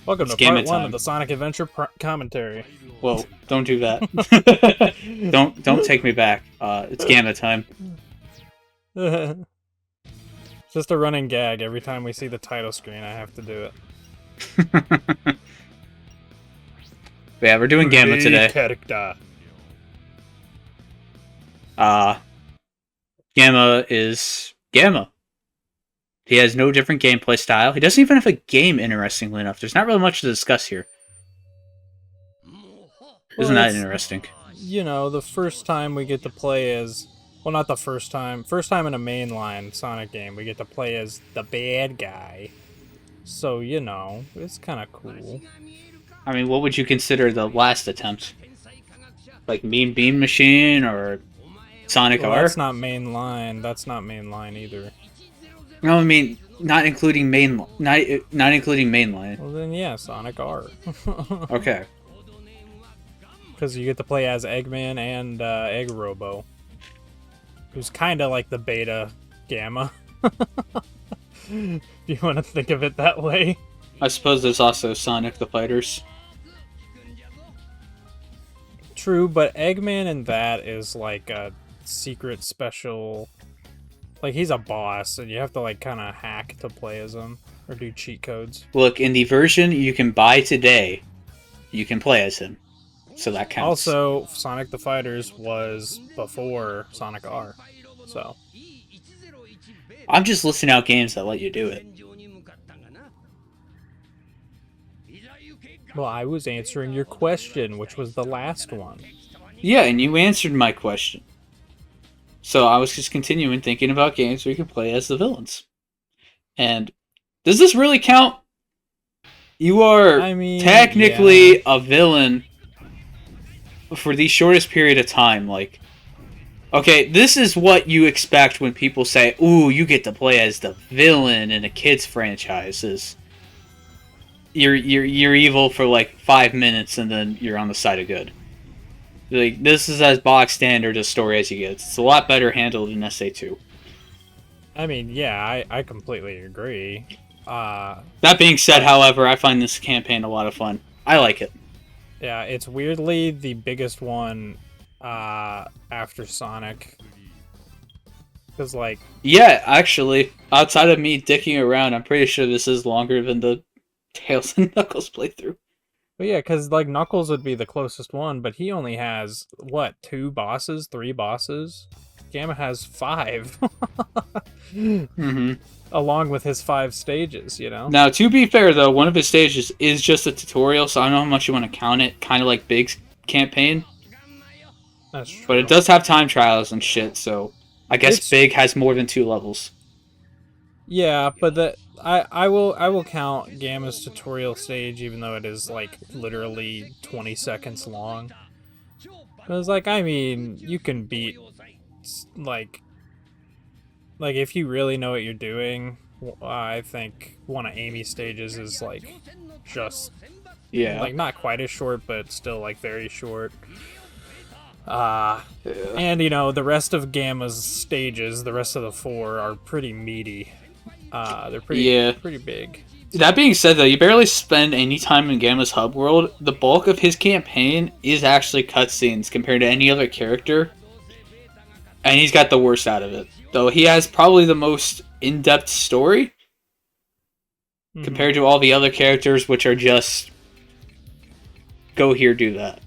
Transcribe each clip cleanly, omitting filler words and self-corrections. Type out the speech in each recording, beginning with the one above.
Welcome It's to game part one of time. the Sonic Adventure commentary. Whoa, don't do that. Don't take me back. It's gamma time. Just a running gag. Every time we see the title screen, I have to do it. Yeah, we're doing gamma today. Character. Gamma is Gamma. He has no different gameplay style. He doesn't even have a game, interestingly enough. There's not really much to discuss here. Isn't that interesting? You know, the first time we get to play as... Well, not the first time. First time in a mainline Sonic game, we get to play as the bad guy. So, you know, it's kind of cool. I mean, what would you consider the last attempt? Like Mean Bean Machine or Sonic R? That's not mainline. That's not mainline either. No, I mean not including not including mainline. Well, then yeah, Sonic R. Okay. Because you get to play as Eggman and Egg Robo, who's kind of like the beta Gamma. If you want to think of it that way. I suppose there's also Sonic the Fighters. True, but Eggman in that is like a secret special... Like, he's a boss, and you have to, like, kind of hack to play as him, or do cheat codes. Look, in the version you can buy today, you can play as him. So that counts. Also, Sonic the Fighters was before Sonic R, so... I'm just listing out games that let you do it. Well, I was answering your question, which was the last one. Yeah, and you answered my question. So I was just continuing thinking about games where you can play as the villains. And does this really count? You are technically a villain for the shortest period of time. Like, okay, this is what you expect when people say, "Ooh, you get to play as the villain in a kids franchise." Is you're evil for like 5 minutes and then you're on the side of good. Like, this is as box standard a story as you get. It's a lot better handled in SA2. I mean, yeah, I completely agree. That being said, however, I find this campaign a lot of fun. I like it. Yeah, it's weirdly the biggest one after Sonic. Because, like... Yeah, actually, outside of me dicking around, I'm pretty sure this is longer than the Tails and Knuckles playthrough. But yeah, because, like, Knuckles would be the closest one, but he only has, what, 2 bosses? 3 bosses? Gamma has 5. Mm-hmm. Along with his 5 stages, you know? Now, to be fair, though, one of his stages is just a tutorial, so I don't know how much you want to count it. Kind of like Big's campaign. That's true. But it does have time trials and shit, so I guess Big has more than 2 levels. Yeah, but I will count Gamma's tutorial stage, even though it is like literally 20 seconds long. Because, like, I mean, you can beat like if you really know what you're doing. I think one of Amy's stages is like just like not quite as short, but still like very short. And you know, the rest of Gamma's stages, the rest of the 4 are pretty meaty. They're pretty big. That being said, though, you barely spend any time in Gamma's hub world. The bulk of his campaign is actually cutscenes compared to any other character. And he's got the worst out of it. Though he has probably the most in-depth story compared to all the other characters, which are just go here, do that.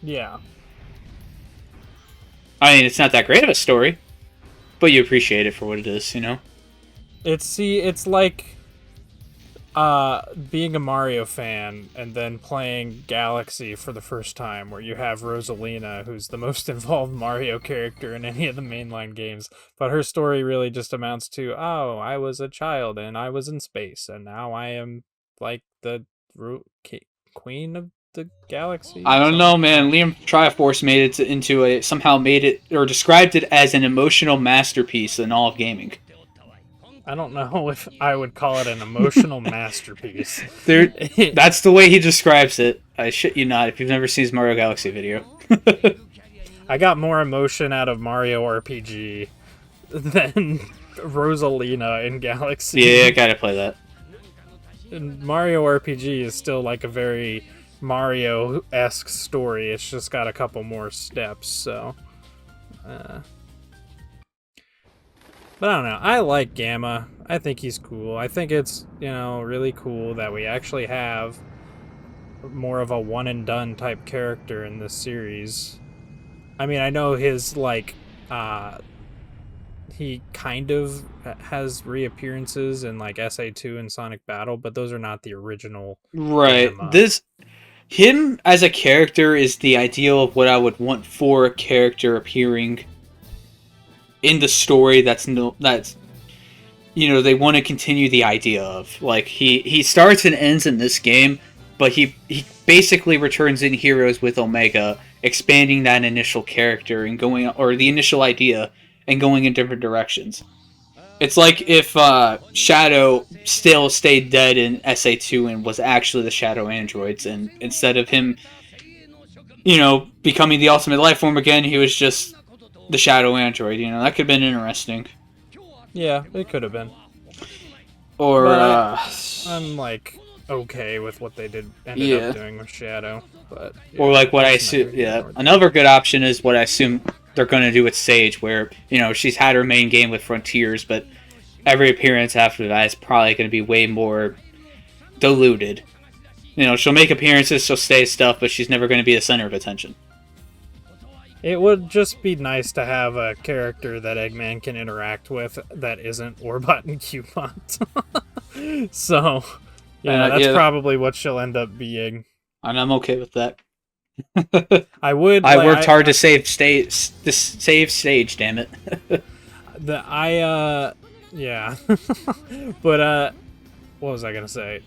Yeah. I mean, it's not that great of a story, but you appreciate it for what it is, you know? It's like being a Mario fan and then playing Galaxy for the first time, where you have Rosalina, who's the most involved Mario character in any of the mainline games, but her story really just amounts to, oh, I was a child and I was in space and now I am like the queen of the galaxy. I don't know, man. Liam Triforce made it or described it as an emotional masterpiece in all of gaming. I don't know if I would call it an emotional masterpiece. That's the way he describes it. I shit you not, if you've never seen his Mario Galaxy video. I got more emotion out of Mario RPG than Rosalina in Galaxy. Yeah, I gotta play that. Mario RPG is still like a very Mario-esque story. It's just got a couple more steps, so. But I don't know. I like Gamma. I think he's cool. I think it's, really cool that we actually have more of a one and done type character in this series. I mean, I know his, he kind of has reappearances in, SA2 and Sonic Battle, but those are not the original Right. Gamma. Him as a character is the ideal of what I would want for a character appearing in the story they want to continue the idea of. Like, he starts and ends in this game, but he basically returns in Heroes with Omega, expanding that initial character and the initial idea and going in different directions. It's like if Shadow still stayed dead in SA2 and was actually the Shadow androids, and instead of him, becoming the ultimate life form again, he was just the Shadow android. That could have been interesting. Yeah, it could have been. Or I'm okay with what they ended up doing with Shadow, but or what I assume. Yeah, another good option is what I assume they're going to do with Sage, where she's had her main game with Frontiers, but every appearance after that is probably going to be way more diluted. She'll make appearances, she'll say stuff, but she's never going to be the center of attention. It would just be nice to have a character that Eggman can interact with that isn't Orbot and Cubot. So, that's probably what she'll end up being. And I'm okay with that. I would. I worked hard to save Sage. Damn it. Yeah. But what was I gonna say?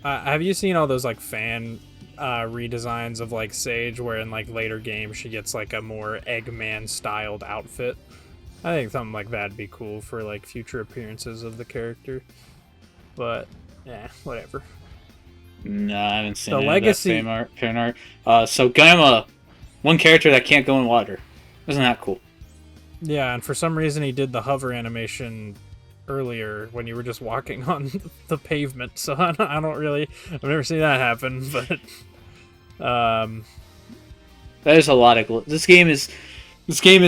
Have you seen all those fan redesigns of Sage, where in later games she gets a more Eggman styled outfit? I think something like that'd be cool for future appearances of the character. But yeah, whatever. No, I haven't seen the legacy fan art. So Gamma, one character that can't go in water. Isn't that cool? Yeah, and for some reason he did the hover animation earlier when you were just walking on the pavement. So I've never seen that happen. But that is a lot of this game is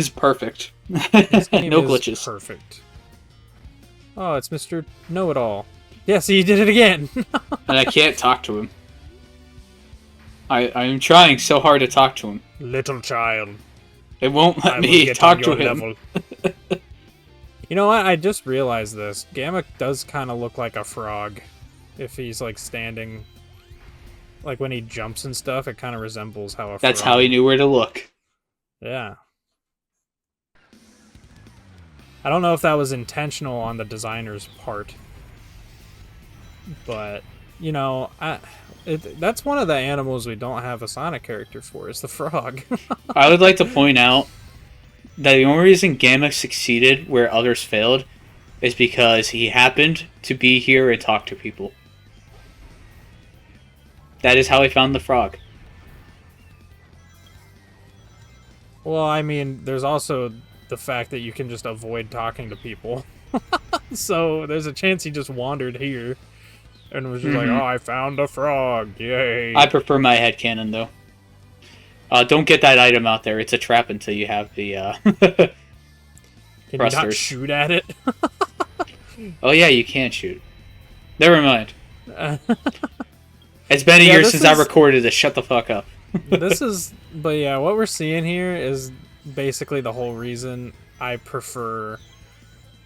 perfect. This game no is glitches. Perfect. Oh, it's Mr. Know-It-All. Yeah, see, you did it again. And I can't talk to him. I'm trying so hard to talk to him. Little child. It won't let me talk to him. You know what? I just realized this. Gamma does kind of look like a frog. If he's standing, when he jumps and stuff, it kind of resembles how a frog. That's how he knew where to look. Yeah. I don't know if that was intentional on the designer's part. But, that's one of the animals we don't have a Sonic character for, is the frog. I would like to point out that the only reason Gamma succeeded where others failed is because he happened to be here and talk to people. That is how he found the frog. Well, I mean, there's also the fact that you can just avoid talking to people. So there's a chance he just wandered here and was just oh, I found a frog, yay. I prefer my headcanon, though. Don't get that item out there. It's a trap until you have the Can you not shoot at it? Oh yeah, you can shoot. Never mind. It's been a year since I recorded this. Shut the fuck up. But yeah, what we're seeing here is basically the whole reason I prefer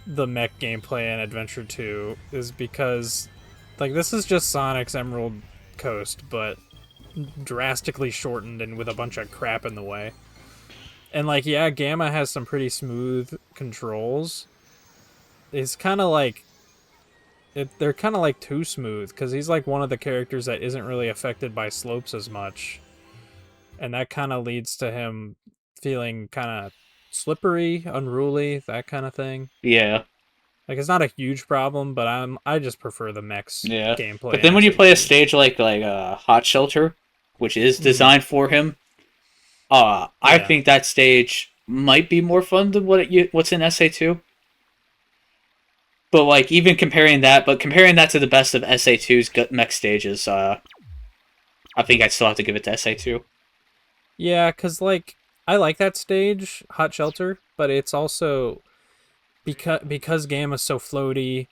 the mech gameplay in Adventure 2 is because this is just Sonic's Emerald Coast, but drastically shortened and with a bunch of crap in the way. And yeah, Gamma has some pretty smooth controls. It's kind of they're kind of too smooth, because he's one of the characters that isn't really affected by slopes as much, and that kind of leads to him feeling kind of slippery, unruly, that kind of thing. Yeah. It's not a huge problem, but I just prefer the mech's gameplay. But then when you play a stage like Hot Shelter, which is designed for him, I think that stage might be more fun than what's in SA2. But like even comparing that to the best of SA2's mech stages, I think I'd still have to give it to SA2. Yeah, because, like, I like that stage, Hot Shelter, but it's also because Gamma's so floaty,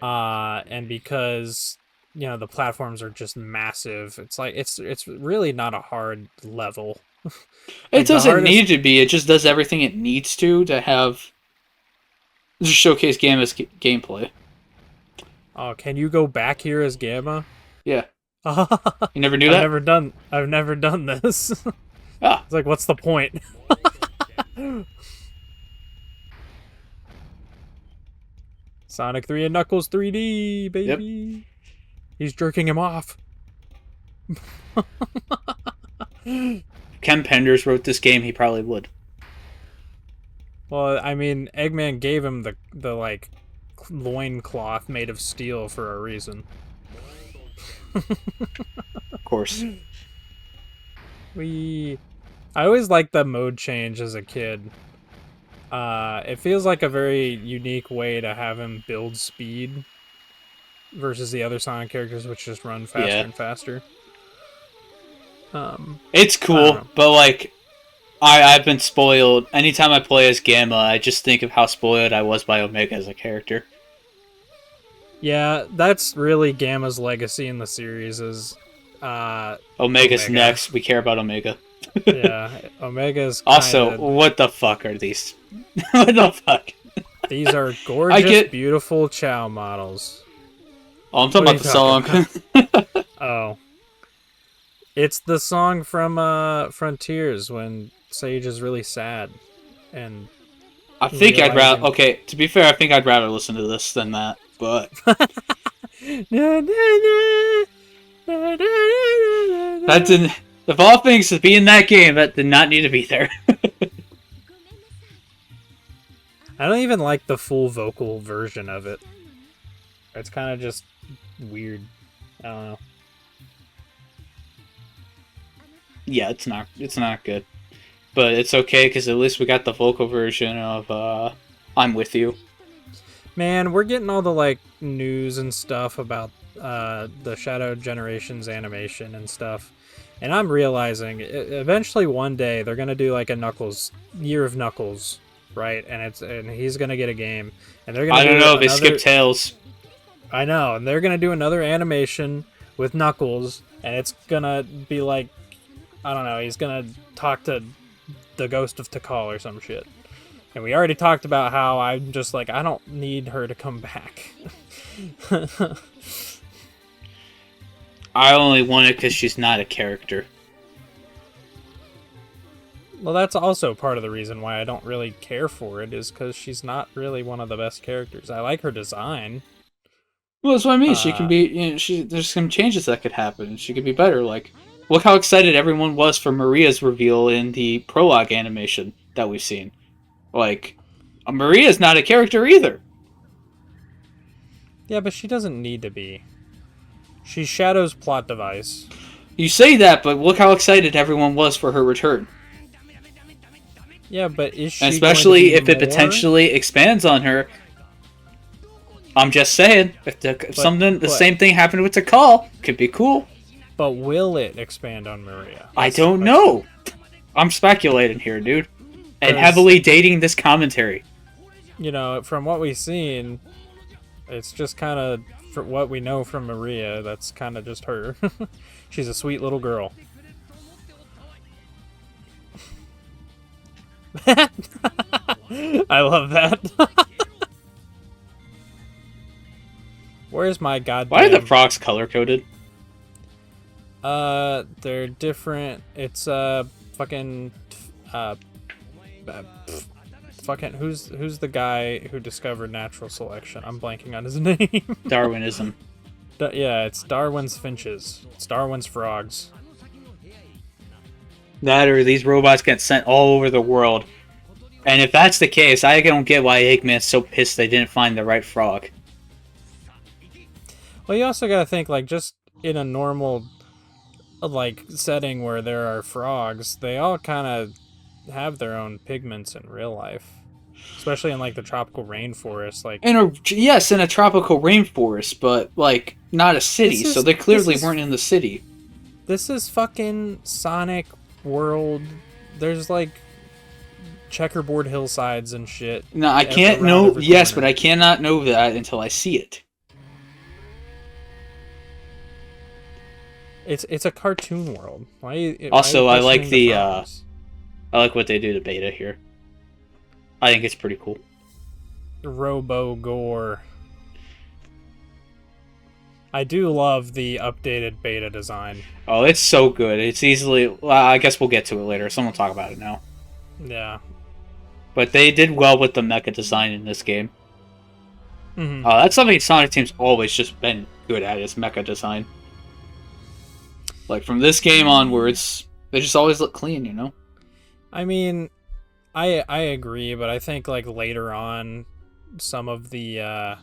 and because, you know, the platforms are just massive. It's like it's really not a hard level. It Like, the doesn't hardest. need to be. It just does everything it needs to have just showcase Gamma's gameplay. Oh, can you go back here as Gamma? Yeah, I've you never knew that. never done this. Ah, It's like, what's the point? Sonic 3 and Knuckles 3D, yep. baby. He's jerking him off. Ken Penders wrote this game. He probably would. Well, I mean, Eggman gave him the like loin cloth made of steel for a reason. Of course. I always liked the mode change as a kid. It feels like a very unique way to have him build speed versus the other Sonic characters, which just run faster and faster. It's I don't cool, know. but like I've been spoiled. Anytime I play as Gamma, I just think of how spoiled I was by Omega as a character. Yeah, that's really Gamma's legacy in the series is Omega's Omega. next. We care about Omega. Yeah, Omega's Also, kinda, what the fuck are these? What the fuck? these are gorgeous, get- beautiful Chow models. Oh, I'm talking What about are the you song. Oh. It's the song from Frontiers when Sage is really sad. And I think I'd rather. realizing- Okay, to be fair, I think I'd rather listen to this than that. But that didn't. Of all things to be in that game, that did not need to be there. I don't even like the full vocal version of it. It's kind of just weird. I don't know. Yeah, it's not. It's not good. But it's okay because at least we got the vocal version of "I'm With You." Man, we're getting all the like news and stuff about the Shadow Generations animation and stuff, and I'm realizing eventually one day they're gonna do like a Knuckles Year of Knuckles, right? And he's gonna get a game, and they're gonna. I don't do know. They another- skip Tails. I know, and they're gonna do another animation with Knuckles, and it's gonna be like, I don't know, he's gonna talk to the ghost of Tikal or some shit. And we already talked about how I'm just like, I don't need her to come back. I only want it because she's not a character. Well, that's also part of the reason why I don't really care for it, is because she's not really one of the best characters. I like her design. Well, that's what I mean. She can be. You know, there's some changes that could happen. She could be better. Like, look how excited everyone was for Maria's reveal in the prologue animation that we've seen. Like, Maria's not a character either. Yeah, but she doesn't need to be. She's Shadow's plot device. You say that, but look how excited everyone was for her return. Yeah, but is she And especially going if to it be more? potentially expands on her. I'm just saying, if the same thing happened with Tikal, could be cool. But will it expand on Maria? I That's the don't question. know. I'm speculating here, dude. And 'Cause- heavily dating this commentary. You know, from what we've seen, it's just kind of, for what we know from Maria, that's kind of just her. She's a sweet little girl. I love that. Where's my goddamn... Why are the frogs color coded? They're different. It's fucking fucking who's the guy who discovered natural selection? I'm blanking on his name. Darwinism. Yeah, it's Darwin's finches. It's Darwin's frogs. That or these robots get sent all over the world. And if that's the case, I don't get why Eggman's so pissed they didn't find the right frog. Well, you also gotta think, like, just in a normal like setting where there are frogs, they all kind of have their own pigments in real life. especially in like the tropical rainforest. Like, In a tropical rainforest, but like not a city, so they clearly weren't in the city. this is fucking Sonic World. There's like checkerboard hillsides and shit. No, I can't know. Yes, but I cannot know that until I see it. It's a cartoon world. Also, why I like the I like what they do to Beta here. I think it's pretty cool. Robo Gore. I do love the updated Beta design. Oh, it's so good. It's easily... Well, I guess we'll get to it later. Someone will talk about it now. Yeah. But they did well with the mecha design in this game. Mm-hmm. That's something Sonic Team's always just been good at, is mecha design. Like, from this game onwards, they just always look clean, you know? I mean, I agree, but I think like later on, some of the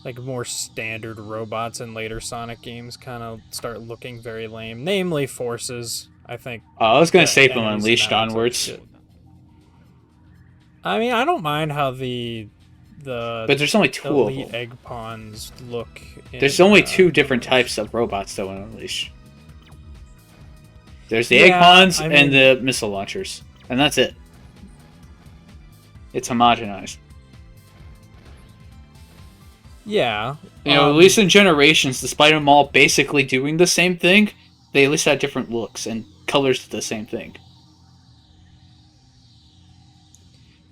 like more standard robots in later Sonic games kind of start looking very lame. Namely, Forces. I think. I was gonna say from Unleashed onwards. I mean, I don't mind how the but there's only two of elite them. egg pawns look. There's only two different types of robots though in Unleashed. There's the egg pawns and the missile launchers, and that's it. It's homogenized. Yeah. You know, at least in Generations, despite them all basically doing the same thing, they at least had different looks and colors to the same thing.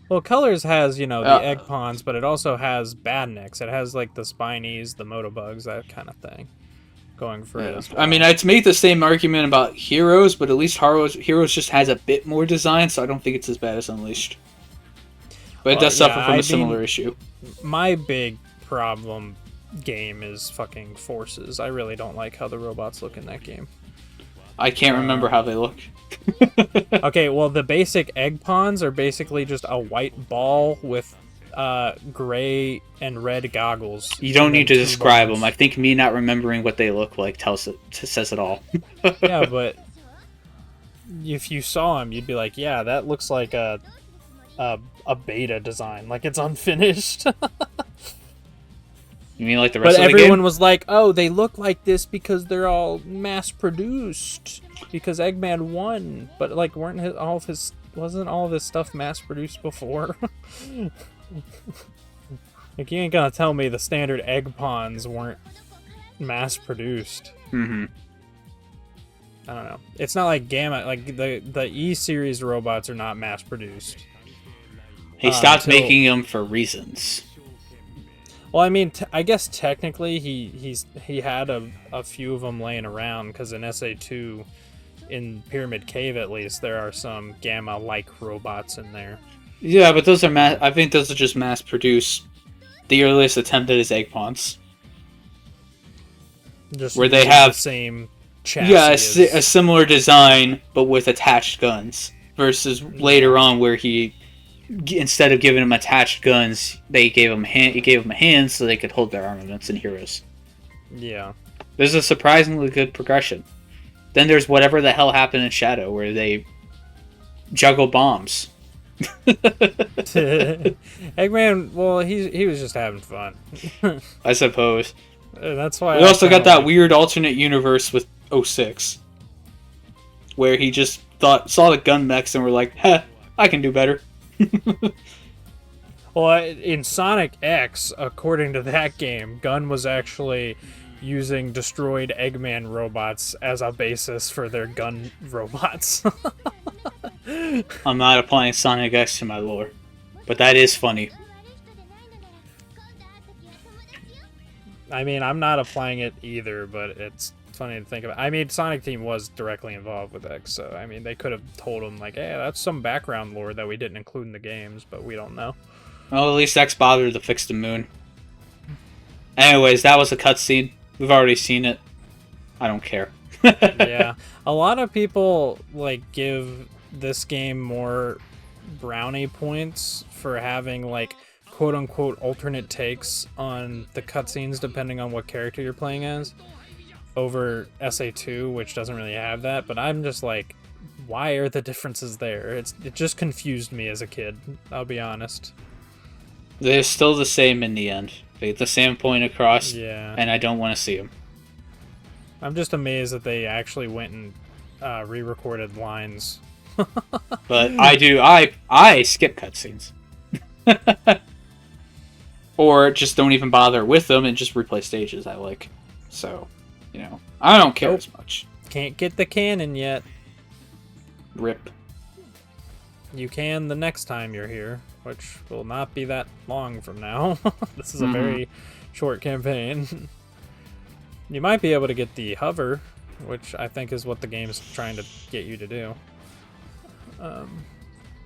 Well, Colors has, you know, the egg pawns, but it also has Badniks. It has, like, the Spinies, the Motobugs, that kind of thing going for it as well. I mean, I'd make the same argument about Heroes, but at least Heroes just has a bit more design, so I don't think it's as bad as Unleashed. But it does suffer from a similar issue. My big problem game is fucking Forces. I really don't like how the robots look in that game. I can't remember how they look. Okay, well, the basic egg pawns are basically just a white ball with gray and red goggles. You don't need to describe them. I think me not remembering what they look like says it all. Yeah, but if you saw them, you'd be like, yeah, that looks like a beta design. Like, it's unfinished. You mean like the rest of the game? But everyone was like, oh, they look like this because they're all mass-produced. Because Eggman won. But, like, wasn't all of his stuff mass-produced before? Like, you ain't gonna tell me the standard egg pawns weren't mass-produced. Mm-hmm. I don't know. It's not like Gamma. Like, the E-Series robots are not mass-produced. He stopped making them for reasons. Well, I mean, I guess technically he had a few of them laying around, because in SA2, in Pyramid Cave at least, there are some Gamma-like robots in there. Yeah, but those are I think those are just mass-produced. The earliest attempt at his egg pawns. Just where they have the same chassis. Yeah, a similar design, but with attached guns. Versus later on, where he, instead of giving them attached guns, he gave them hands so they could hold their armaments in Heroes. Yeah. There's a surprisingly good progression. Then there's whatever the hell happened in Shadow, where they juggle bombs. Eggman, well, he was just having fun. I suppose. That's why. We also got that weird alternate universe with 06, where he just saw the gun mechs and were like, "Heh, I can do better." Well, in Sonic X, according to that game, Gun was actually using destroyed Eggman robots as a basis for their gun robots. I'm not applying Sonic X to my lore, but that is funny. I mean, I'm not applying it either, but it's funny to think about. I mean, Sonic Team was directly involved with X, so I mean, they could have told him like, "Hey, that's some background lore that we didn't include in the games," but we don't know. Well, at least X bothered to fix the moon. Anyways, that was a cutscene. We've already seen it. I don't care. Yeah, a lot of people like give this game more brownie points for having like quote-unquote alternate takes on the cutscenes depending on what character you're playing as over SA2, which doesn't really have that. But I'm just like, why are the differences there? It just confused me as a kid, I'll be honest. They're still the same in the end. They get the same point across, Yeah. and I don't want to see them. I'm just amazed that they actually went and re-recorded lines. But I do. I skip cutscenes. Or just don't even bother with them and just replay stages I like. So, I don't care as much. Can't get the canon yet. Rip. You can the next time you're here, which will not be that long from now. This is a very short campaign. You might be able to get the hover, which I think is what the game's trying to get you to do.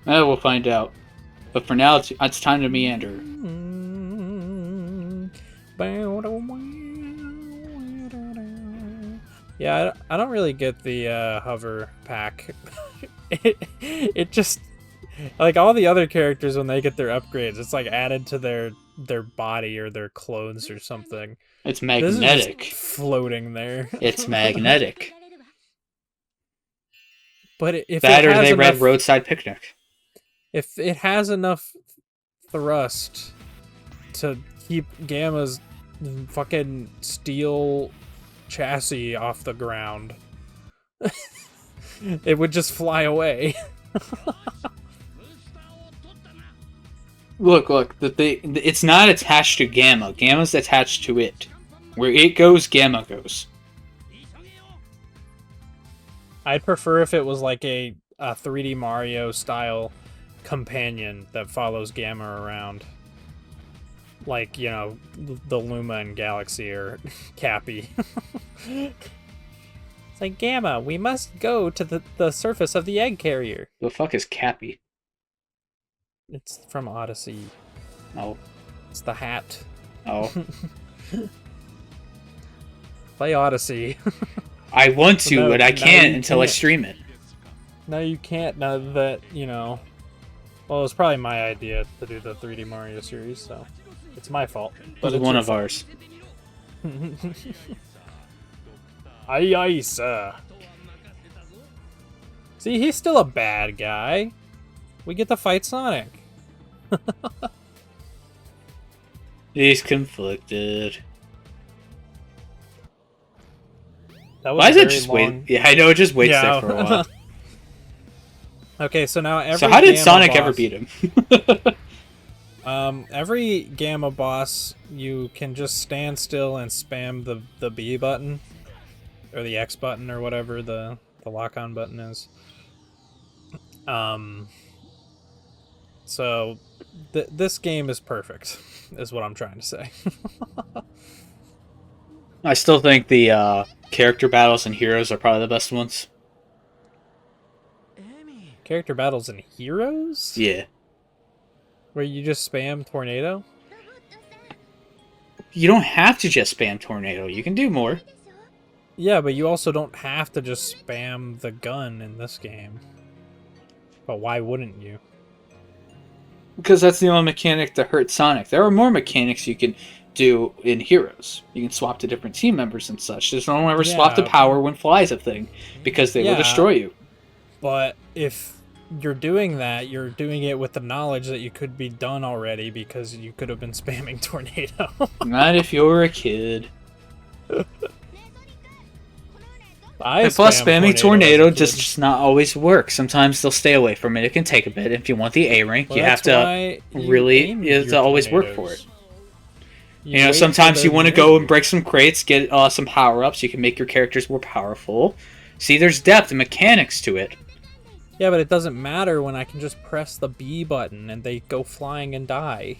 We'll find out. But for now, it's time to meander. Yeah, I don't really get the hover pack. It just, like all the other characters when they get their upgrades, it's like added to their body or their clothes or something. It's This is magnetic. just floating there. It's magnetic. But if That it or has they read enough, Roadside Picnic. if it has enough thrust to keep Gamma's fucking steel chassis off the ground, it would just fly away. Look, it's not attached to Gamma. Gamma's attached to it. Where it goes, Gamma goes. I'd prefer if it was like a 3D Mario style companion that follows Gamma around. Like, the Luma and Galaxy or Cappy. It's like, Gamma, we must go to the surface of the egg carrier. The fuck is Cappy? It's from Odyssey. Oh. It's the hat. Oh. Play Odyssey. I want to, No, but I no, can't you until I can't. stream it. No, you can't. Now that, well, it was probably my idea to do the 3D Mario series, so it's my fault. But it's one your of fault. ours. Aye, aye, sir. See, he's still a bad guy. We get to fight Sonic. He's conflicted. That was Why a is it very just long... wait? Yeah, I know it just waits Yeah. there for a while. Okay, so now every So how did Gamma Sonic boss, ever beat him? Every Gamma boss, you can just stand still and spam the B button, or the X button, or whatever the lock-on button is. So this game is perfect, is what I'm trying to say. I still think the character battles and heroes are probably the best ones. Character battles and heroes? Yeah. Where you just spam tornado? You don't have to just spam tornado. You can do more. Yeah, but you also don't have to just spam the gun in this game. But why wouldn't you? Because that's the only mechanic that hurts Sonic. There are more mechanics you can do in Heroes. You can swap to different team members and such. Just don't ever swap to Yeah. power when fly's a thing, because they will Yeah. destroy you. But if you're doing that, you're doing it with the knowledge that you could be done already because you could have been spamming tornado. Not if you're a kid. I And plus, spam spamming tornado as a does kid. just not always work. Sometimes they'll stay away from it. It can take a bit. If you want the A rank, Well, you have that's to why you really aim you have to your always work for tornadoes. it. You know, wait sometimes for you the want to move. go and break some crates, get some power-ups. You can make your characters more powerful. See, there's depth and mechanics to it. Yeah, but it doesn't matter when I can just press the B button and they go flying and die.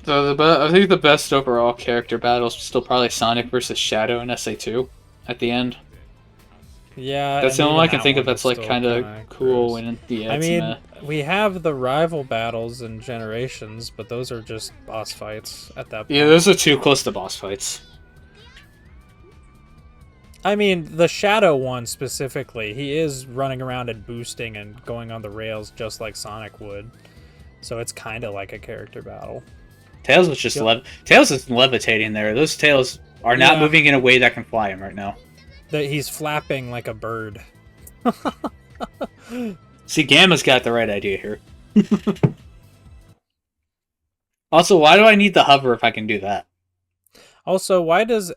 So I think the best overall character battle is still probably Sonic versus Shadow in SA2 at the end. Yeah, That's the and only one I even can that think of one that's is like still kind of kinda cool. gross. And yeah, I it's mean, meh. we have the rival battles and Generations, but those are just boss fights at that point. Yeah, those are too close to boss fights. I mean, the Shadow one specifically, he is running around and boosting and going on the rails just like Sonic would. So it's kind of like a character battle. Tails was just Tails is levitating there. Those tails are not Yeah. moving in a way that can fly him right now. That he's flapping like a bird. See, Gamma's got the right idea here. Also, why do I need the hover if I can do that? Also, why does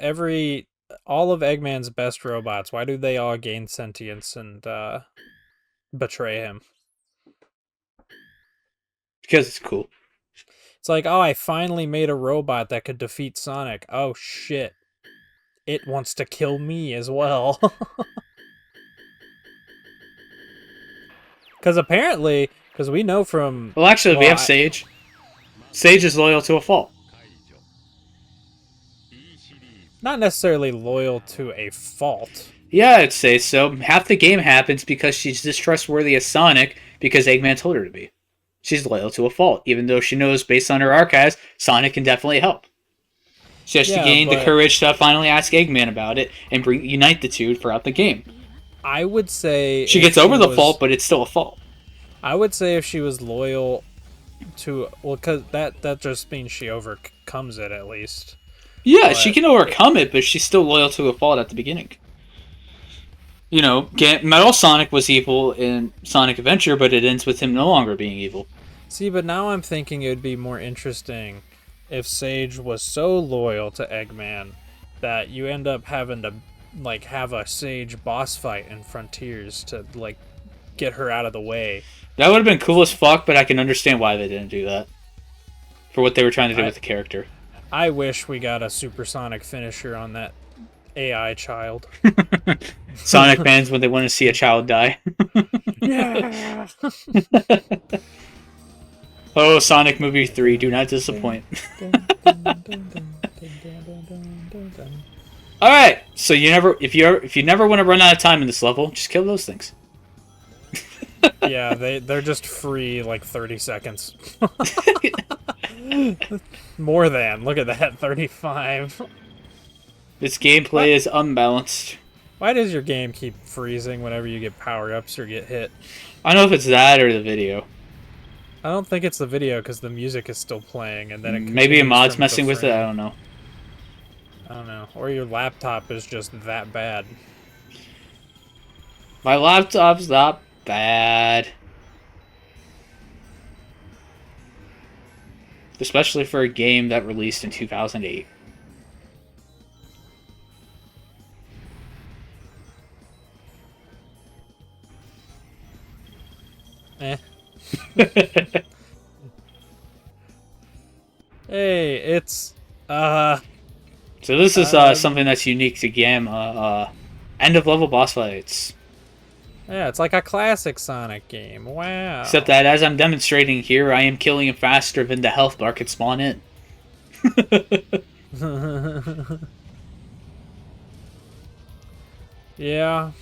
all of Eggman's best robots, why do they all gain sentience and betray him? Because it's cool. It's like, oh, I finally made a robot that could defeat Sonic. Oh shit. It wants to kill me as well. Because apparently, because we know from... Well, actually, we have Sage. Sage is loyal to a fault. Not necessarily loyal to a fault. Yeah, I'd say so. Half the game happens because she's distrustworthy of Sonic because Eggman told her to be. She's loyal to a fault, even though she knows, based on her archives, Sonic can definitely help. She has to gain the courage to finally ask Eggman about it and unite the two throughout the game. I would say... She gets over the fault, but it's still a fault. I would say if she was loyal to... Well, because that just means she overcomes it, at least. Yeah, but she can overcome it, but she's still loyal to a fault at the beginning. You know, Metal Sonic was evil in Sonic Adventure, but it ends with him no longer being evil. See, but now I'm thinking it would be more interesting if Sage was so loyal to Eggman that you end up having to, like, have a Sage boss fight in Frontiers to, like, get her out of the way. That would have been cool as fuck, but I can understand why they didn't do that. For what they were trying to do with the character. I wish we got a supersonic finisher on that AI child. Sonic fans when they want to see a child die. Yeah. Oh, Sonic Movie 3, do not disappoint. Alright, so if you never want to run out of time in this level, just kill those things. Yeah, they're just free like 30 seconds. More than. Look at that, 35. This gameplay is unbalanced. Why does your game keep freezing whenever you get power-ups or get hit? I don't know if it's that or the video. I don't think it's the video because the music is still playing and then it maybe a mod's messing with it, I don't know. I don't know. Or your laptop is just that bad. My laptop's not bad. Especially for a game that released in 2008. Eh. Hey, it's So this is something that's unique to Gamma. End of level boss fights. Yeah, it's like a classic Sonic game. Wow. Except that as I'm demonstrating here, I am killing him faster than the health bar can spawn in. Yeah.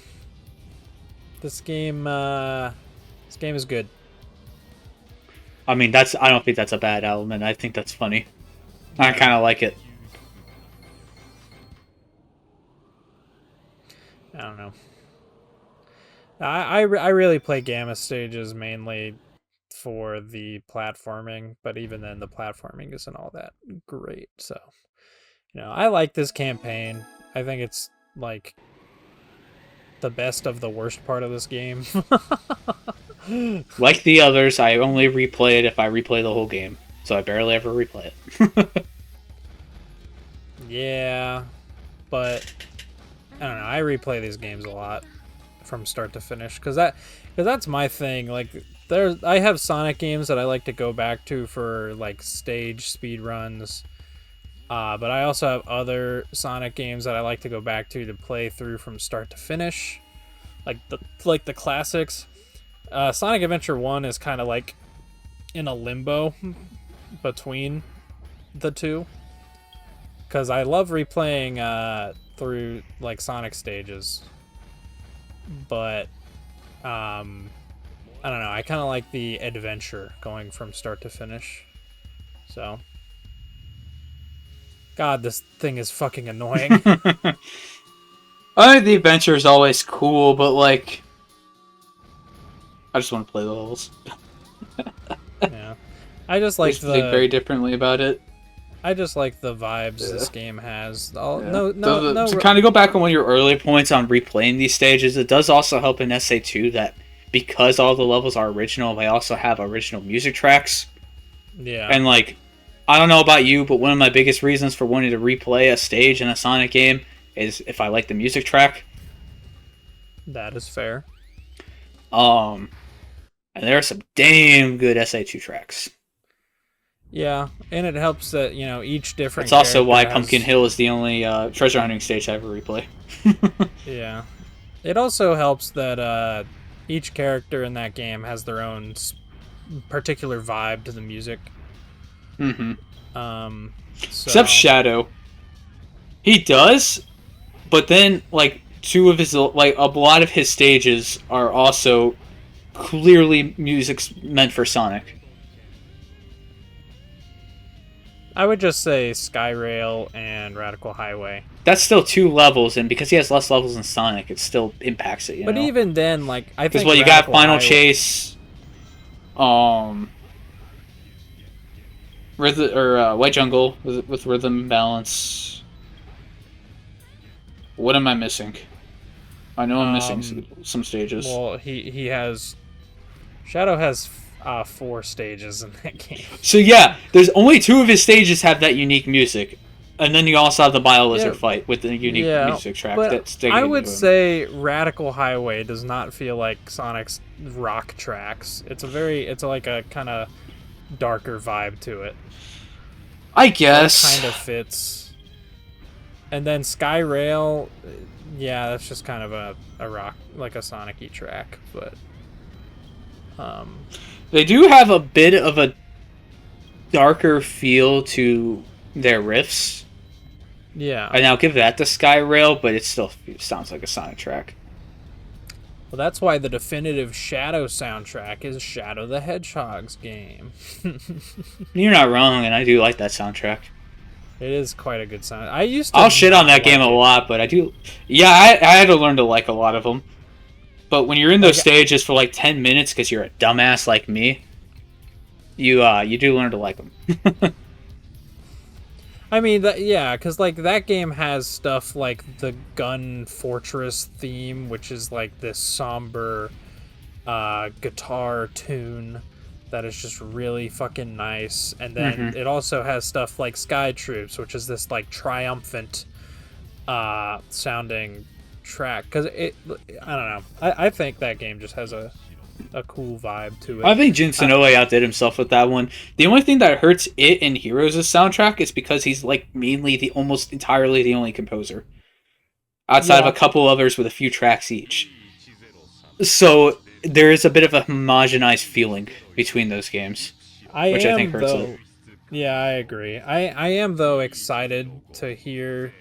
This game is good. I mean, I don't think that's a bad element. I think that's funny. I kind of like it. I don't know. I really play Gamma stages mainly for the platforming, but even then the platforming isn't all that great. So, I like this campaign. I think it's like the best of the worst part of this game. Like the others, I only replay it if I replay the whole game. So I barely ever replay it. Yeah, but I don't know. I replay these games a lot from start to finish because that's my thing. Like I have Sonic games that I like to go back to for like stage speed runs. But I also have other Sonic games that I like to go back to play through from start to finish, like the classics. Sonic Adventure 1 is kind of like in a limbo between the two, because I love replaying through like Sonic stages, but I don't know. I kind of like the adventure going from start to finish. So. God, this thing is fucking annoying. I think the adventure is always cool, but like, I just want to play the levels. Yeah, I just like think very differently about it. I just like the vibes this game has. To kind of go back on one of your earlier points on replaying these stages, it does also help in SA2 that because all the levels are original, they also have original music tracks. Yeah. And like, I don't know about you, but one of my biggest reasons for wanting to replay a stage in a Sonic game is if I like the music track. That is fair. And there are some damn good SA2 tracks. Yeah, and it helps that, you know, each different That's also why has... Pumpkin Hill is the only treasure hunting stage I ever replay. Yeah. It also helps that each character in that game has their own particular vibe to the music. Mm-hmm. So... Except Shadow. He does, but then, like, two of his, like, a lot of his stages are also clearly music's meant for Sonic. I would just say Skyrail and Radical Highway. That's still 2 levels, and because he has less levels than Sonic, it still impacts it, you know? But even then, like, I think... Because, you got Final Chase, White Jungle with rhythm balance. What am I missing? I know I'm missing some stages. Well, he has... Shadow has 4 stages in that game. So yeah, there's only 2 of his stages have that unique music. And then you also have the Bio-Lizard fight with the unique music track. But I would say Radical Highway does not feel like Sonic's rock tracks. It's like a kind of darker vibe to it. I guess. It kind of fits. And then Skyrail, yeah, that's just kind of a rock, like a Sonic-y track, but... They do have a bit of a darker feel to their riffs. Yeah. And I'll give that to Skyrail, but it still sounds like a Sonic track. Well, that's why the definitive Shadow soundtrack is Shadow the Hedgehog's game. You're not wrong, and I do like that soundtrack. It is quite a good sound. I'll shit on that game a lot, but I do... Yeah, I had to learn to like a lot of them. But when you're in those stages for like 10 minutes because you're a dumbass like me, you do learn to like them. I mean, because like that game has stuff like the Gun Fortress theme, which is like this somber guitar tune that is just really fucking nice. And then it also has stuff like Sky Troops, which is this like triumphant sounding track. Because I don't know. I think that game just has a cool vibe to it. I think Jun Senoue outdid himself with that one. The only thing that hurts it and Heroes' soundtrack is because he's like mainly almost entirely the only composer. Outside of a couple others with a few tracks each. So there is a bit of a homogenized feeling between those games. Which I think hurts it. Yeah, I agree. I am, though, excited to hear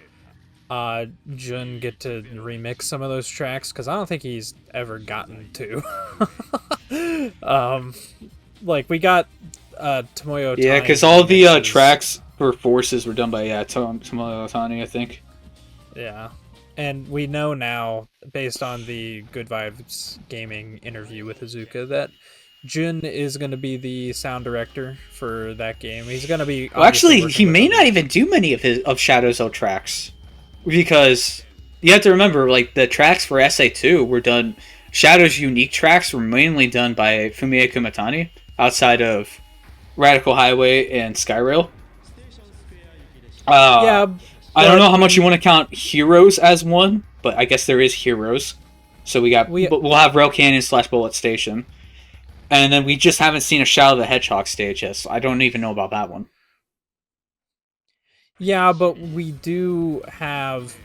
Jun get to remix some of those tracks, because I don't think he's ever gotten to. Like, we got Tomoyo Otani. Yeah, because all the tracks for Forces were done by Tomoyo Otani, I think. Yeah. And we know now, based on the Good Vibes Gaming interview with Iizuka, that Jun is going to be the sound director for that game. He's going to be... Well, actually, he may not even do many of Shadow's old tracks. Because you have to remember, like, the tracks for SA2 were done... Shadow's unique tracks were mainly done by Fumie Kumatani, outside of Radical Highway and Skyrail. Yeah, I don't know how much you want to count Heroes as one, but I guess there is Heroes. So we'll have Rail Canyon / Bullet Station. And then we just haven't seen a Shadow the Hedgehog stage yet, so I don't even know about that one. Yeah, but we do have,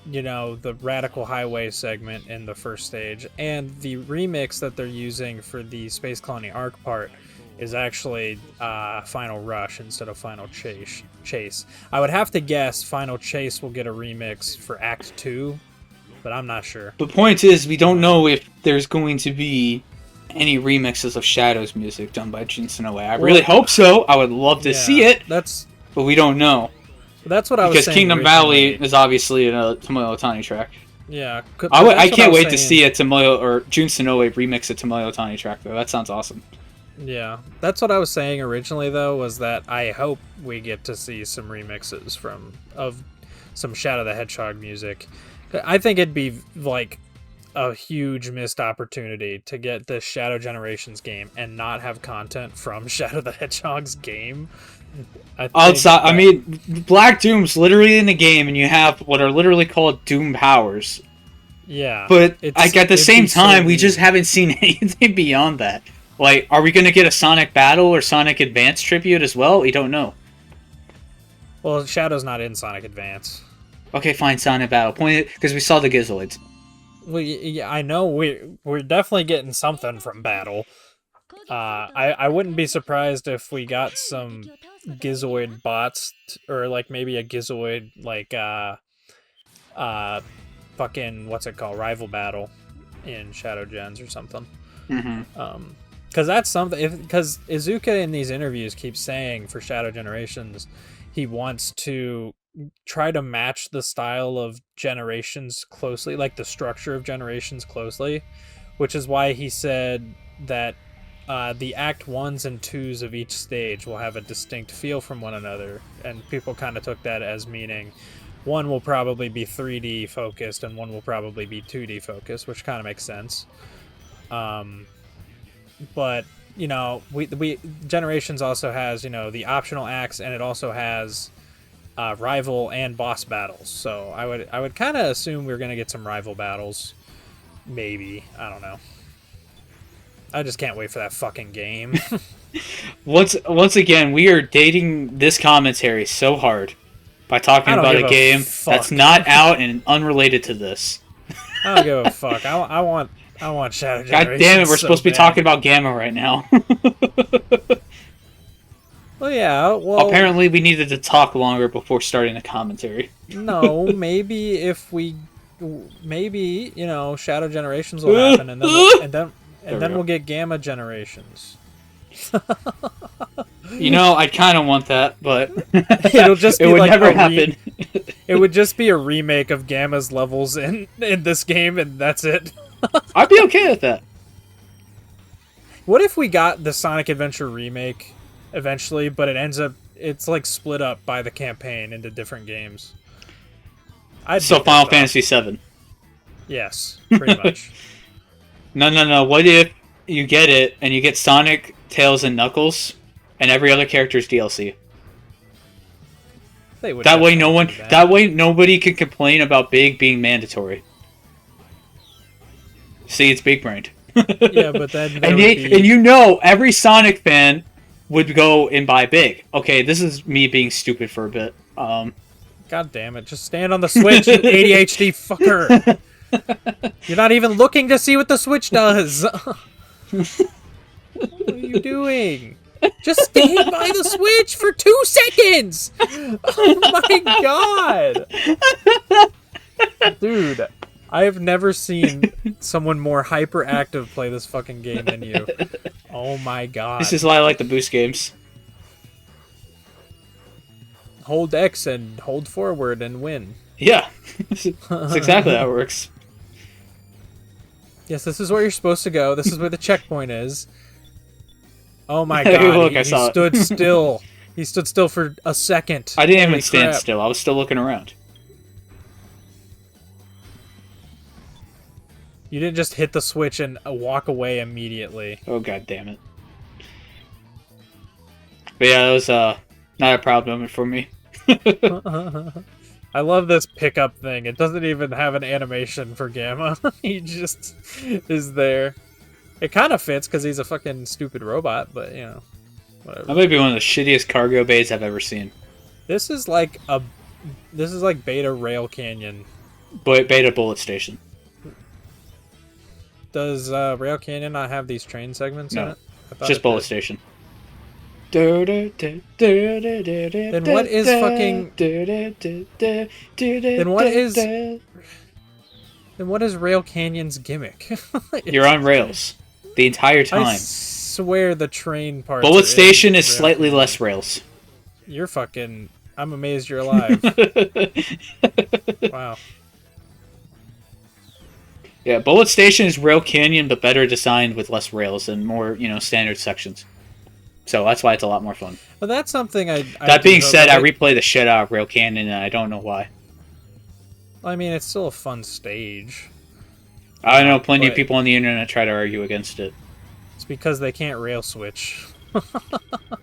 you know, the Radical Highway segment in the first stage, and the remix that they're using for the Space Colony Arc part is actually Final Rush instead of Final Chase. I would have to guess Final Chase will get a remix for Act 2, but I'm not sure. The point is, we don't know if there's going to be any remixes of Shadow's music done by Jun Senoue. I really hope so. I would love to see it, but we don't know. That's what I was saying. Because Kingdom Valley is obviously a Tomoyo Otani track. Yeah. I can't wait to see a Tomoyo or Jun Senoue remix a Tomoyo Otani track, though. That sounds awesome. Yeah. That's what I was saying originally, though, was that I hope we get to see some remixes of some Shadow the Hedgehog music. I think it'd be, like, a huge missed opportunity to get this Shadow Generations game and not have content from Shadow the Hedgehog's game. I mean, Black Doom's literally in the game, and you have what are literally called Doom powers. Yeah. But at the same time, we just haven't seen anything beyond that. Like, are we going to get a Sonic Battle or Sonic Advance tribute as well? We don't know. Well, Shadow's not in Sonic Advance. Okay, fine, Sonic Battle. Because we saw the Gizoids. Well, yeah, I know we're definitely getting something from Battle. I wouldn't be surprised if we got some Gizoid bots, or like maybe a Gizoid like fucking what's it called, Rival Battle in Shadow Gens or something. Mm-hmm. Because that's something. Because Iizuka in these interviews keeps saying for Shadow Generations, he wants to try to match the style of Generations closely, like the structure of Generations closely, which is why he said that the Act 1s and 2s of each stage will have a distinct feel from one another, and people kind of took that as meaning one will probably be 3D focused and one will probably be 2D focused, which kind of makes sense. But you know, we Generations also has, you know, the optional acts, and it also has rival and boss battles. So I would kind of assume we're gonna get some rival battles. Maybe, I don't know. I just can't wait for that fucking game. Once again, we are dating this commentary so hard by talking about a game that's not out and unrelated to this. I don't give a fuck. I want Shadow Generations. God damn it, we're supposed to be talking about Gamma right now. Well, yeah, well... Apparently we needed to talk longer before starting the commentary. No, maybe if we... Maybe, you know, Shadow Generations will happen, and then we'll get Gamma Generations. You know, I kind of want that, but it'll just be it would like never happen. It would just be a remake of Gamma's levels in this game, and that's it. I'd be okay with that. What if we got the Sonic Adventure remake eventually, but it's like split up by the campaign into different games? So Final Fantasy VII. Yes, pretty much. No. What if you get it and you get Sonic, Tails, and Knuckles, and every other character is DLC? That way nobody can complain about Big being mandatory. See, it's big brained. Yeah, but then and you know every Sonic fan would go and buy Big. Okay, this is me being stupid for a bit. God damn it! Just stand on the Switch, you ADHD fucker. You're not even looking to see what the Switch does. What are you doing? Just stand by the Switch for 2 seconds. Oh my god, dude. I have never seen someone more hyperactive play this fucking game than you. Oh my god. This is why I like the boost games. Hold X and hold forward and win. Yeah. That's exactly how it works. Yes, this is where you're supposed to go. This is where the checkpoint is. Oh my god, Look, he stood still. He stood still for a second. I didn't even stand still. I was still looking around. You didn't just hit the switch and walk away immediately. Oh god damn it. But yeah, that was not a problem for me. I love this pickup thing. It doesn't even have an animation for Gamma. He just is there. It kind of fits because he's a fucking stupid robot, but you know, whatever. That might be one of the shittiest cargo bays I've ever seen. This is like Beta Rail Canyon. Beta Bullet Station. Does Rail Canyon not have these train segments in it? Just Bullet Station. Then what is fucking... Then what is Rail Canyon's gimmick? You're on rails the entire time. I swear the train part. Bullet Station is slightly less rails. You're fucking... I'm amazed you're alive. Wow. Yeah, Bullet Station is Rail Canyon, but better designed with less rails and more, you know, standard sections. So that's why it's a lot more fun. But that's something I that being said, I replay the shit out of Rail Canyon, and I don't know why. I mean, it's still a fun stage. I know plenty of But people on the internet try to argue against it. it's because they can't rail switch.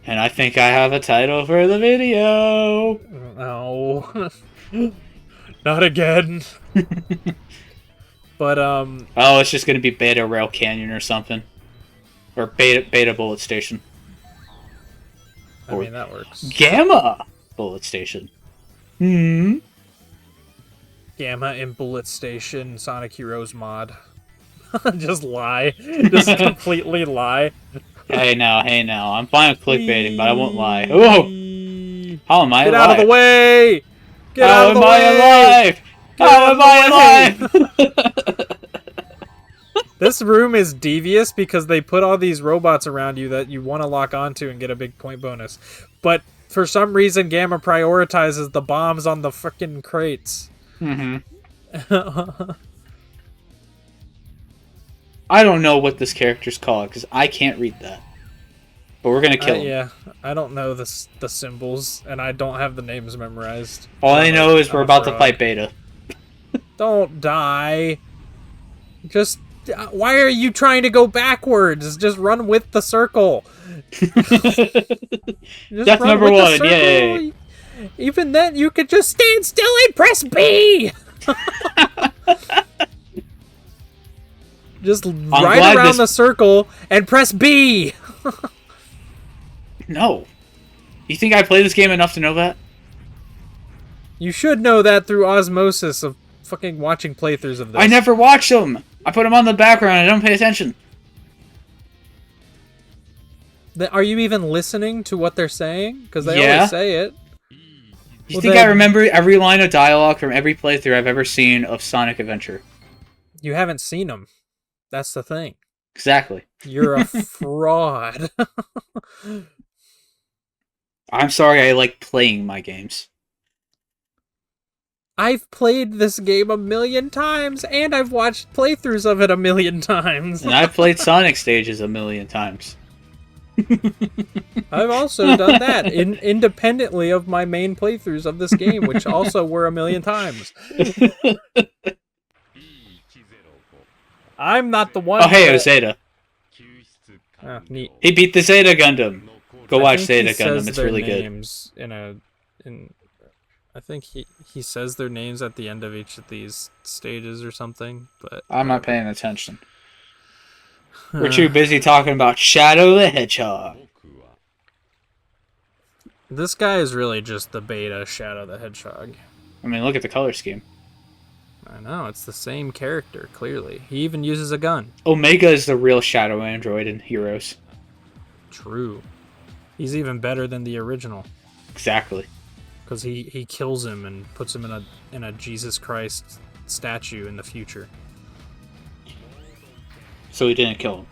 And I think I have a title for the video. No. Not again. But, Oh, it's just gonna be Beta Rail Canyon or something. Or Beta Bullet Station. I mean, that works. Gamma Bullet Station. Hmm. Gamma and Bullet Station, Sonic Heroes mod. Just lie. Just completely lie. Hey now. I'm fine with clickbaiting, but I won't lie. Oh! How am I Get alive? out of the way! Get How out of the am I way! alive? Get How out am of I the alive? This room is devious because they put all these robots around you that you want to lock onto and get a big point bonus. But for some reason, Gamma prioritizes the bombs on the frickin' crates. Mm-hmm. I don't know what this character's called because I can't read that. But we're gonna kill him. Yeah, I don't know the symbols, and I don't have the names memorized. All I know is we're about to fight Beta. Don't die. Just... Why are you trying to go backwards? Just run with the circle. That's number one, yay. Even then, you could just stand still and press B! Just ride around the circle and press B! No. You think I play this game enough to know that? You should know that through osmosis of fucking watching playthroughs of this. I never watch them! I put them on the background and I don't pay attention. Are you even listening to what they're saying? Because they always say it. You think I remember every line of dialogue from every playthrough I've ever seen of Sonic Adventure? You haven't seen them. That's the thing. Exactly. You're a fraud. I'm sorry I like playing my games. I've played this game 1,000,000 times, and I've watched playthroughs of it 1,000,000 times. And I've played Sonic stages 1,000,000 times. I've also done that independently of my main playthroughs of this game, which also were 1,000,000 times. I'm not the one. Oh, hey, it was Zeta. Oh, neat. He beat the Zeta Gundam. Go watch Zeta Gundam. It's really good. I think he says their names at the end of each of these stages or something. But I'm not paying attention. We're too busy talking about Shadow the Hedgehog. This guy is really just the beta Shadow the Hedgehog. I mean, look at the color scheme. I know, it's the same character, clearly. He even uses a gun. Omega is the real Shadow Android in Heroes. True. He's even better than the original. Exactly. Because he kills him and puts him in a Jesus Christ statue in the future. So he didn't kill him.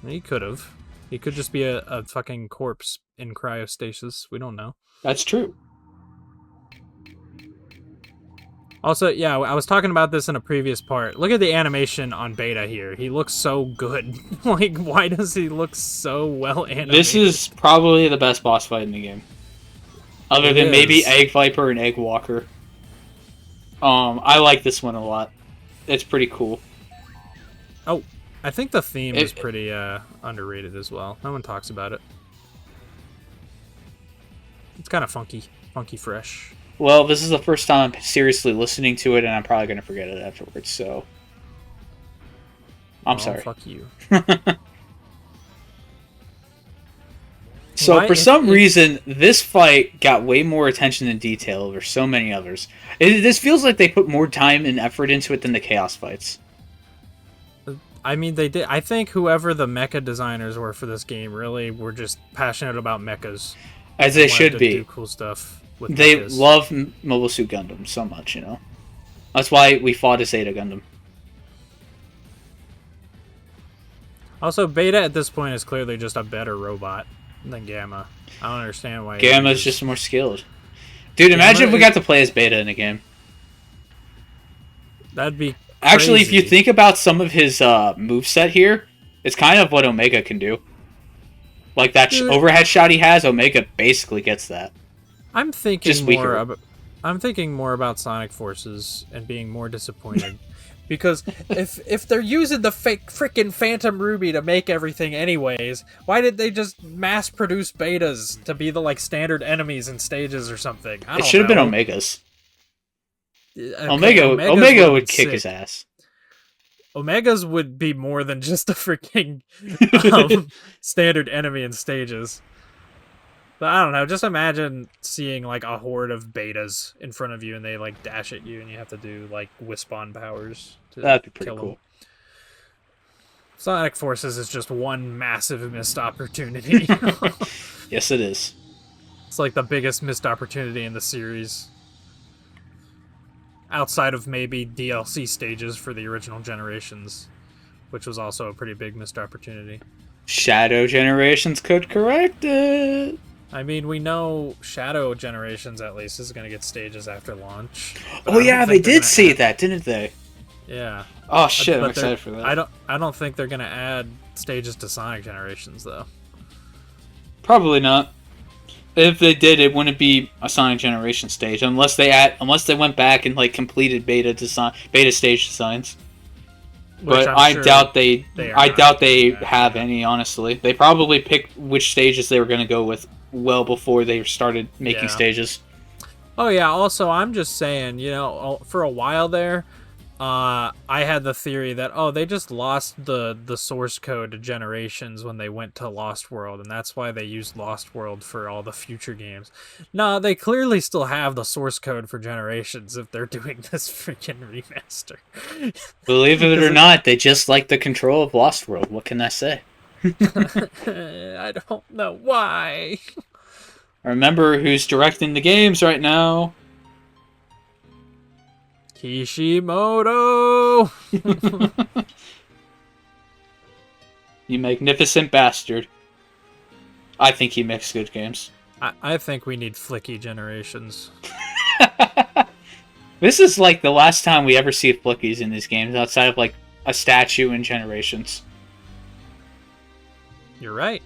He could have. He could just be a fucking corpse in cryostasis. We don't know. That's true. Also, yeah, I was talking about this in a previous part. Look at the animation on Beta here. He looks so good. Like, why does he look so well animated? This is probably the best boss fight in the game. Other than maybe Egg Viper and Egg Walker. I like this one a lot. It's pretty cool. Oh, I think the theme is pretty underrated as well. No one talks about it. It's kind of funky fresh. Well, this is the first time I'm seriously listening to it, and I'm probably going to forget it afterwards, so... I'm sorry. Fuck you. So, for some reason, this fight got way more attention and detail over so many others. This feels like they put more time and effort into it than the Chaos fights. I mean, they did. I think whoever the mecha designers were for this game really were just passionate about mechas. As they should be. Do cool stuff with they mechas. love Mobile Suit Gundam so much, you know? That's why we fought a Zeta Gundam. Also, Beta at this point is clearly just a better robot than Gamma. I don't understand why. Gamma's just more skilled. Dude, imagine if we got to play as Beta in a game. That'd be crazy. Actually, if you think about some of his moveset here, it's kind of what Omega can do. Like that overhead shot he has, Omega basically gets that. I'm thinking more about Sonic Forces and being more disappointed. Because if they're using the fake freaking Phantom Ruby to make everything anyways, why did they just mass produce betas to be the like standard enemies in stages or something? I It don't should have been know. Omegas. Okay, Omega would kick sick. his ass. Omegas would be more than just a freaking standard enemy in stages. But I don't know, just imagine seeing like a horde of betas in front of you and they like dash at you and you have to do like Wisp-on powers to That'd be pretty kill cool. them. Sonic Forces is just one massive missed opportunity. Yes, it is. It's like the biggest missed opportunity in the series. Outside of maybe DLC stages for the original generations, which was also a pretty big missed opportunity. Shadow Generations could correct it. I mean, we know Shadow Generations at least is going to get stages after launch. Oh yeah, they did say that, didn't they? Yeah. Oh shit, I'm But excited for that. I don't think they're going to add stages to Sonic Generations though. Probably not. If they did, it wouldn't be a Sonic Generation stage unless they went back and like completed beta stage designs. But I doubt they have any. Honestly, they probably picked which stages they were going to go with well before they started making stages. Oh yeah. Also, I'm just saying, you know, for a while there, I had the theory that they just lost the source code to Generations when they went to Lost World, and that's why they used Lost World for all the future games. No, they clearly still have the source code for Generations if they're doing this freaking remaster. Believe it or not, they just like the control of Lost World. What can I say? I don't know why. Remember who's directing the games right now? Kishimoto! You magnificent bastard. I think he makes good games. I think we need flicky Generations. This is like the last time we ever see flickies in these games outside of like a statue in Generations. You're right.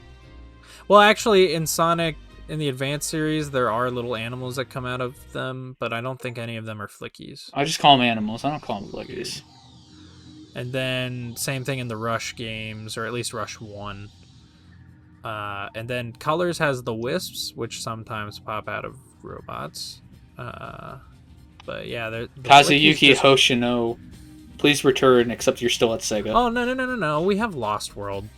Well, actually, in Sonic, in the Advanced series, there are little animals that come out of them, but I don't think any of them are flickies. I just call them animals. I don't call them flickies. And then, same thing in the Rush games, or at least Rush 1. And then Colors has the Wisps, which sometimes pop out of robots. But yeah, the Kazuyuki Hoshino, please return, except you're still at Sega. Oh, no. We have Lost World.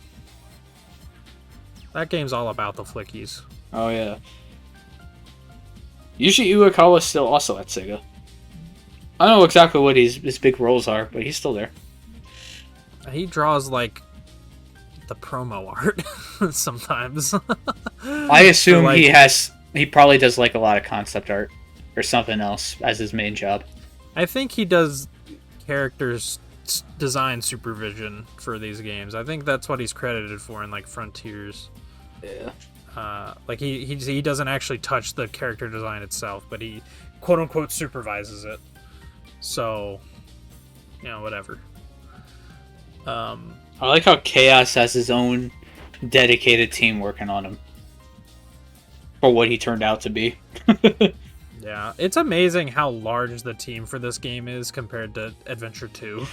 That game's all about the flickies. Oh, yeah. Yuji Uekawa's still also at Sega. I don't know exactly what his big roles are, but he's still there. He draws, like, the promo art sometimes. I assume he probably does, like, a lot of concept art or something else as his main job. I think he does characters design supervision for these games. I think that's what he's credited for in, like, Frontiers. Yeah. Like he doesn't actually touch the character design itself, but he quote unquote supervises it. So, you know, whatever. I like how Chaos has his own dedicated team working on him for what he turned out to be. Yeah, it's amazing how large the team for this game is compared to Adventure 2.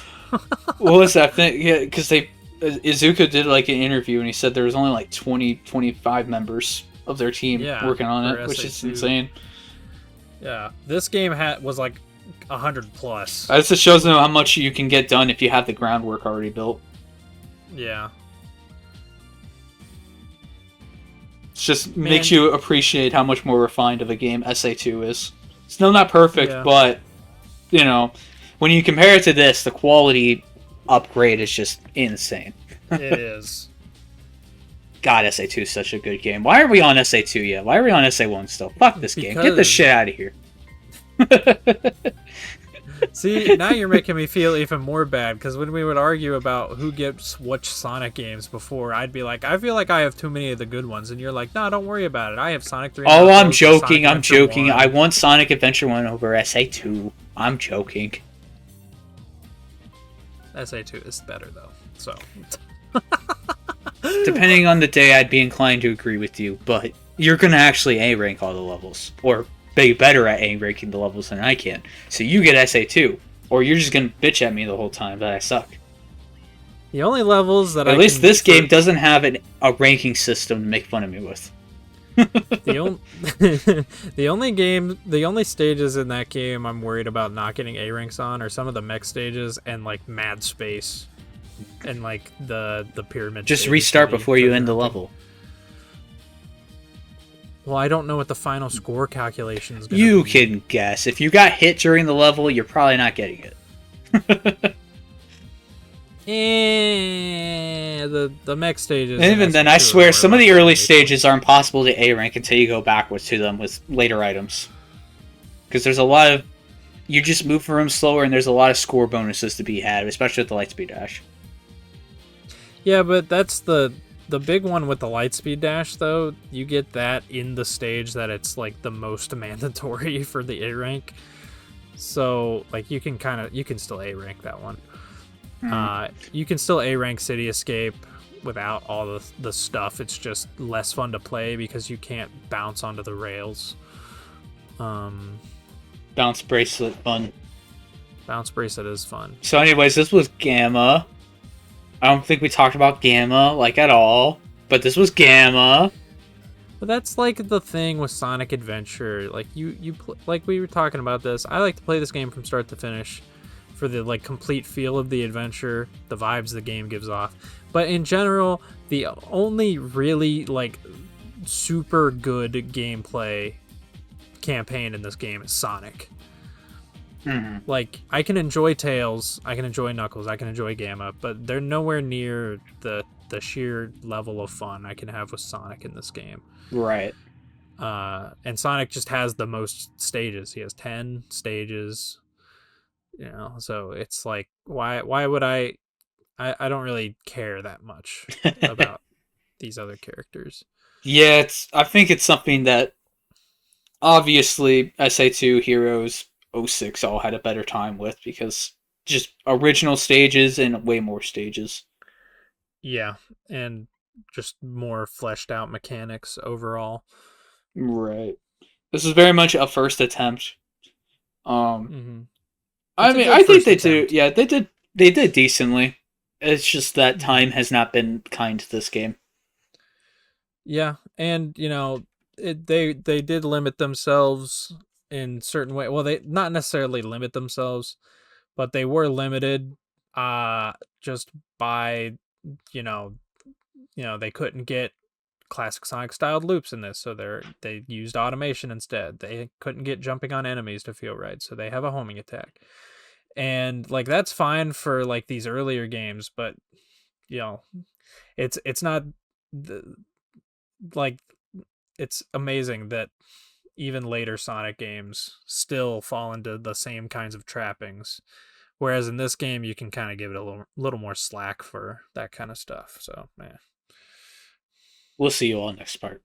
What was that thing? Yeah, because Izuka did like an interview and he said there was only like 25 members of their team working on it, which is insane. Yeah, this game was like 100 plus. That just shows them how much you can get done if you have the groundwork already built. Yeah. It just makes you appreciate how much more refined of a game SA2 is. Still not perfect, but you know, when you compare it to this, the quality upgrade is just insane. It is. God, SA2 is such a good game. Why are we on SA2 yet? Why are we on SA1 still? Fuck this game. Get the shit out of here. See, now you're making me feel even more bad, because when we would argue about who gets which Sonic games before, I'd be like, I feel like I have too many of the good ones, and you're like, no, don't worry about it. I have Sonic 3. Oh, I'm joking. I'm joking. I want Sonic Adventure 1 over SA2. I'm joking. SA2 is better, though. So, depending on the day, I'd be inclined to agree with you, but you're going to actually A-rank all the levels, or be better at A-ranking the levels than I can. So you get SA2. or you're just gonna bitch at me the whole time that I suck. The only levels that At least this game doesn't have a ranking system to make fun of me with. the only stages in that game I'm worried about not getting A ranks on are some of the mech stages and like mad space and like the pyramid. Just restart before you end the level. Well, I don't know what the final score calculation is going to be. You can guess. If you got hit during the level, you're probably not getting it. The mech stages. And even then, I swear, some of the early stages are impossible to A rank until you go backwards to them with later items. Because there's a lot of... You just move for them slower, and there's a lot of score bonuses to be had, especially with the Lightspeed Dash. Yeah, but that's the big one with the Lightspeed Dash, though. You get that in the stage that it's like the most mandatory for the A rank. So like you can still A rank that one. You can still A rank City Escape without all the stuff. It's just less fun to play because you can't bounce onto the rails. Bounce Bracelet fun. Bounce Bracelet is fun. So anyways, this was Gamma. I don't think we talked about Gamma like at all, but this was Gamma. But that's like the thing with Sonic Adventure. Like like we were talking about this. I like to play this game from start to finish for the like complete feel of the adventure, the vibes the game gives off. But in general, the only really like super good gameplay campaign in this game is Sonic. Mm-hmm. Like I can enjoy Tails, I can enjoy Knuckles, I can enjoy Gamma, but they're nowhere near the sheer level of fun I can have with Sonic in this game. Right. And Sonic just has the most stages. He has 10 stages. You know, so it's like why would I don't really care that much about these other characters. Yeah, I think it's something that obviously SA2 Heroes 06 all had a better time with because just original stages and way more stages. Yeah, and just more fleshed out mechanics overall. Right. This is very much a first attempt. Mm-hmm. I mean, I think they do. Yeah, they did decently. It's just that time has not been kind to this game. Yeah, and you know, they did limit themselves in certain way. Well, they not necessarily limit themselves, but they were limited just by you know they couldn't get classic Sonic styled loops in this, so they used automation instead. They couldn't get jumping on enemies to feel right, so they have a homing attack. And like that's fine for like these earlier games, but you know, it's not like it's amazing that even later Sonic games still fall into the same kinds of trappings. Whereas in this game, you can kind of give it a little more slack for that kind of stuff. So, man. We'll see you all next part.